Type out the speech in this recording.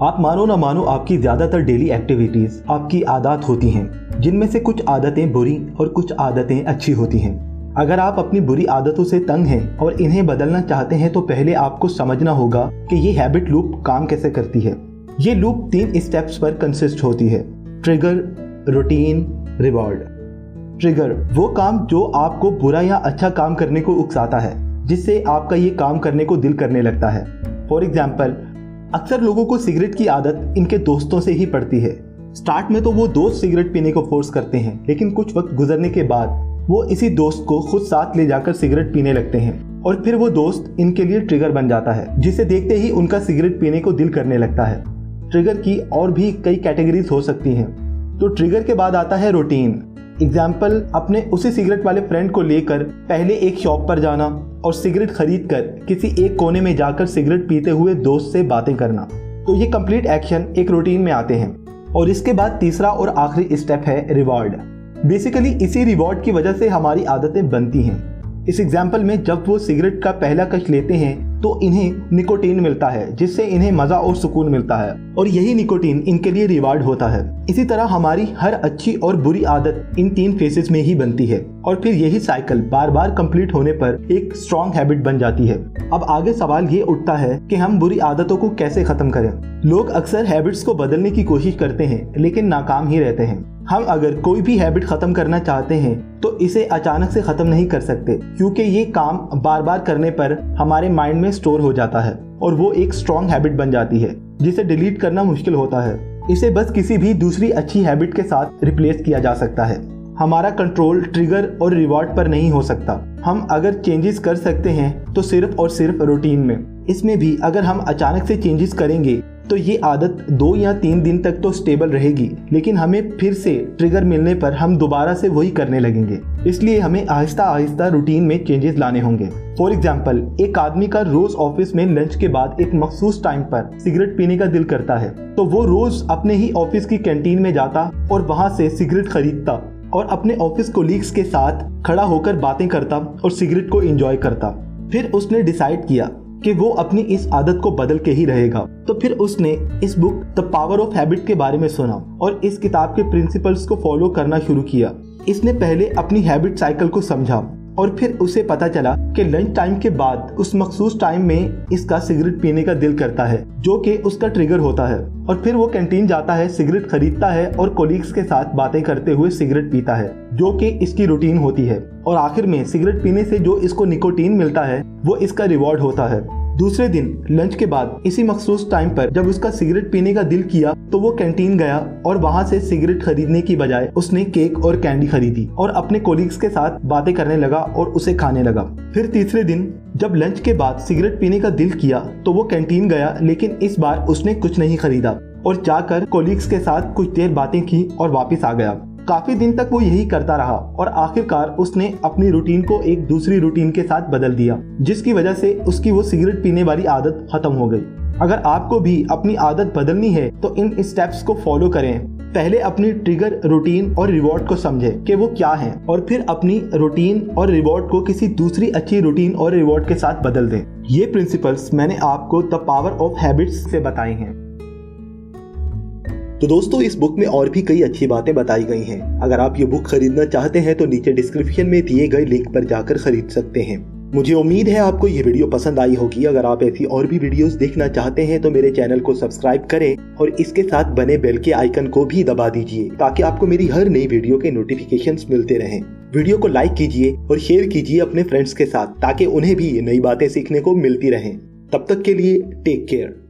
आप मानो ना मानो आपकी ज़्यादातर डेली एक्टिविटीज़ आपकी आदत होती हैं, जिनमें से कुछ आदतें बुरी और कुछ आदतें अच्छी होती हैं। अगर आप अपनी बुरी आदतों से तंग हैं और इन्हें बदलना चाहते हैं तो पहले आपको समझना होगा कि ये हैबिट लूप काम कैसे करती है। ये लूप 3 स्टेप्स पर कंसिस्ट होती है: ट्रिगर, रूटीन, रिवॉर्ड। ट्रिगर वो काम जो आपको बुरा या अच्छा काम करने को उकसाता है, जिससे आपका ये काम करने को दिल करने लगता है। फॉर एग्जाम्पल, अक्सर लोगों को सिगरेट की आदत इनके दोस्तों से ही पड़ती है। स्टार्ट में तो वो दोस्त सिगरेट पीने को फोर्स करते हैं, लेकिन कुछ वक्त गुजरने के बाद वो इसी दोस्त को खुद साथ ले जाकर सिगरेट पीने लगते हैं और फिर वो दोस्त इनके लिए ट्रिगर बन जाता है, जिसे देखते ही उनका सिगरेट पीने को दिल करने लगता है। ट्रिगर की और भी कई कैटेगरीज हो सकती हैं। तो ट्रिगर के बाद आता है रूटीन। एग्जाम्पल, अपने उसी सिगरेट वाले फ्रेंड को लेकर पहले एक शॉप पर जाना और सिगरेट खरीद कर किसी एक कोने में जाकर सिगरेट पीते हुए दोस्त से बातें करना। तो ये कंप्लीट एक्शन एक रूटीन में आते हैं। और इसके बाद तीसरा और आखिरी स्टेप है रिवॉर्ड। बेसिकली इसी रिवॉर्ड की वजह से हमारी आदतें बनती हैं। इस एग्जाम्पल में जब वो सिगरेट का पहला कश लेते हैं तो इन्हें निकोटीन मिलता है, जिससे इन्हें मजा और सुकून मिलता है और यही निकोटीन इनके लिए रिवार्ड होता है। इसी तरह हमारी हर अच्छी और बुरी आदत इन 3 फेजेस में ही बनती है और फिर यही साइकिल बार बार कंप्लीट होने पर एक स्ट्रॉन्ग हैबिट बन जाती है। अब आगे सवाल ये उठता है कि हम बुरी आदतों को कैसे खत्म करें। लोग अक्सर हैबिट्स को बदलने की कोशिश करते हैं, लेकिन नाकाम ही रहते हैं। हम अगर कोई भी हैबिट खत्म करना चाहते हैं तो इसे अचानक से खत्म नहीं कर सकते, क्योंकि ये काम बार बार करने पर हमारे माइंड में स्टोर हो जाता है और वो एक स्ट्रॉन्ग हैबिट बन जाती है, जिसे डिलीट करना मुश्किल होता है। इसे बस किसी भी दूसरी अच्छी हैबिट के साथ रिप्लेस किया जा सकता है। हमारा कंट्रोल ट्रिगर और रिवॉर्ड पर नहीं हो सकता। हम अगर चेंजेस कर सकते हैं तो सिर्फ और सिर्फ रूटीन में। इसमें भी अगर हम अचानक से चेंजेस करेंगे तो ये आदत 2 या 3 दिन तक तो स्टेबल रहेगी, लेकिन हमें फिर से ट्रिगर मिलने पर हम दोबारा से वही करने लगेंगे। इसलिए हमें आहिस्ता आहिस्ता रूटीन में चेंजेस लाने होंगे। फॉर एग्जाम्पल, एक आदमी का रोज ऑफिस में लंच के बाद एक मखसूस टाइम पर सिगरेट पीने का दिल करता है, तो वो रोज अपने ही ऑफिस की कैंटीन में जाता और वहाँ से सिगरेट खरीदता और अपने ऑफिस कोलीग्स के साथ खड़ा होकर बातें करता और सिगरेट को एंजॉय करता। फिर उसने डिसाइड किया कि वो अपनी इस आदत को बदल के ही रहेगा। तो फिर उसने इस book the power of habit के बारे में सुना और इस किताब के प्रिंसिपल्स को फॉलो करना शुरू किया। इसने पहले अपनी हैबिट साइकिल को समझा और फिर उसे पता चला कि लंच टाइम के बाद उस मखसूस टाइम में इसका सिगरेट पीने का दिल करता है, जो कि उसका ट्रिगर होता है। और फिर वो कैंटीन जाता है, सिगरेट खरीदता है और कोलीग्स के साथ बातें करते हुए सिगरेट पीता है, जो कि इसकी रूटीन होती है। और आखिर में सिगरेट पीने से जो इसको निकोटीन मिलता है वो इसका रिवॉर्ड होता है। दूसरे दिन लंच के बाद इसी मखसूस टाइम पर जब उसका सिगरेट पीने का दिल किया तो वो कैंटीन गया और वहाँ से सिगरेट खरीदने की बजाय उसने केक और कैंडी खरीदी और अपने कोलीग्स के साथ बातें करने लगा और उसे खाने लगा। फिर तीसरे दिन जब लंच के बाद सिगरेट पीने का दिल किया तो वो कैंटीन गया, लेकिन इस बार उसने कुछ नहीं खरीदा और जाकर कोलीग्स के साथ कुछ देर बातें की और वापस आ गया। काफी दिन तक वो यही करता रहा और आखिरकार उसने अपनी रूटीन को एक दूसरी रूटीन के साथ बदल दिया, जिसकी वजह से उसकी वो सिगरेट पीने वाली आदत खत्म हो गई। अगर आपको भी अपनी आदत बदलनी है तो इन स्टेप्स को फॉलो करें। पहले अपनी ट्रिगर, रूटीन और रिवॉर्ड को समझें कि वो क्या है और फिर अपनी रूटीन और रिवॉर्ड को किसी दूसरी अच्छी रूटीन और रिवॉर्ड के साथ बदल दें। ये प्रिंसिपल्स मैंने आपको द पावर ऑफ हैबिट्स से बताए हैं। तो दोस्तों, इस बुक में और भी कई अच्छी बातें बताई गई हैं। अगर आप ये बुक खरीदना चाहते हैं तो नीचे डिस्क्रिप्शन में दिए गए लिंक पर जाकर खरीद सकते हैं। मुझे उम्मीद है आपको ये वीडियो पसंद आई होगी। अगर आप ऐसी और भी वीडियोस देखना चाहते हैं तो मेरे चैनल को सब्सक्राइब करें और इसके साथ बने बेल के आइकन को भी दबा दीजिए, ताकि आपको मेरी हर नई वीडियो के नोटिफिकेशंस मिलते रहें। वीडियो को लाइक कीजिए और शेयर कीजिए अपने फ्रेंड्स के साथ, ताकि उन्हें भी नई बातें सीखने को मिलती रहें। तब तक के लिए टेक केयर।